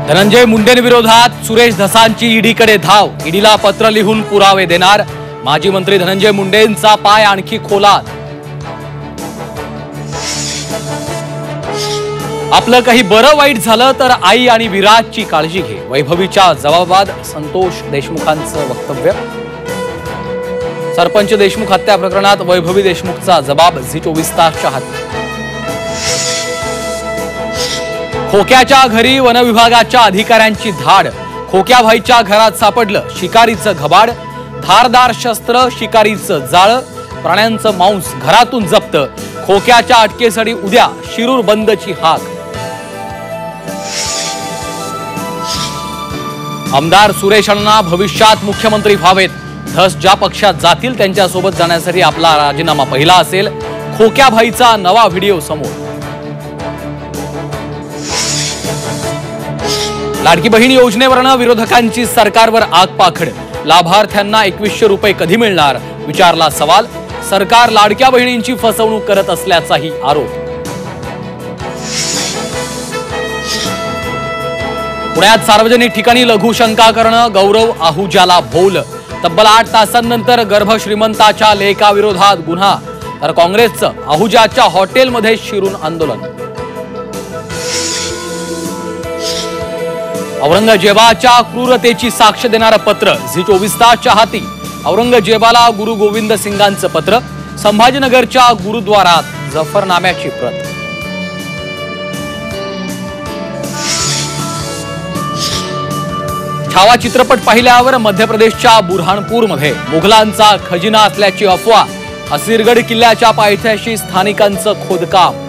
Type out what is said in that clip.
धनंजय मुंडेंविरोधात सुरेश धसांची ईडीकडे धाव। ईडीला पत्र लिहून पुरावे देणार। माजी मंत्री धनंजय मुंडेंचा पाय आणखी खोलात। आपलं काही बरं वाईट झालं तर आई आणि विराजची काळजी घे। वैभवीच्या जबाबात संतोष देशमुखांचं वक्तव्य। सरपंच देशमुख हत्या प्रकरणात वैभवी देशमुखचा जबाब झी 24 तासच्या हाती। खोक्याच्या घरी वनविभागाच्या अधिकाऱ्यांची धाड। खोक्याभाईच्या घरात सापडलं शिकारीचं घबाड। धारदार शस्त्र, शिकारीचं जाळं, प्राण्यांचं मांस घरातून जप्त। खोक्याच्या अटकेसाठी उद्या शिरूर बंदची हाक। आमदार सुरेश अण्णा भविष्यात मुख्यमंत्री व्हावेत। धस ज्या पक्षात जातील त्यांच्यासोबत जाण्यासाठी आपला राजीनामा पहिला असेल। खोक्याभाईचा नवा व्हिडिओ समोर। लाडकी बहीण योजनेवरनं विरोधकांची सरकारवर आगपाखड। लाभार्थ्यांना 2100 रुपये कधी मिळणार विचारला सवाल। सरकार लाडक्या बहिणींची फसवणूक करत असल्याचाही आरोप। पुण्यात सार्वजनिक ठिकाणी लघुशंका करणं गौरव आहुजाला भोवलं। तब्बल 8 तासांनंतर गर्भश्रीमंताच्या लेकाविरोधात गुन्हा। तर काँग्रेसचं आहुजाच्या हॉटेलमध्ये शिरून आंदोलन। औरंगजेबाच्या क्रूरतेची साक्ष देणारं पत्र झी 24 तासच्या हाती। औरंगजेबाला गुरु गोविंद सिंगांचं पत्र। संभाजीनगरच्या गुरुद्वारात जफरनाम्याची प्रत। छावा चित्रपट पाहिल्यावर मध्य प्रदेशच्या बुरहानपूरमध्ये मुघलांचा खजिना असल्याची अफवा। असीरगड किल्ल्याच्या पायथ्याशी स्थानिकांचं खोदकाम।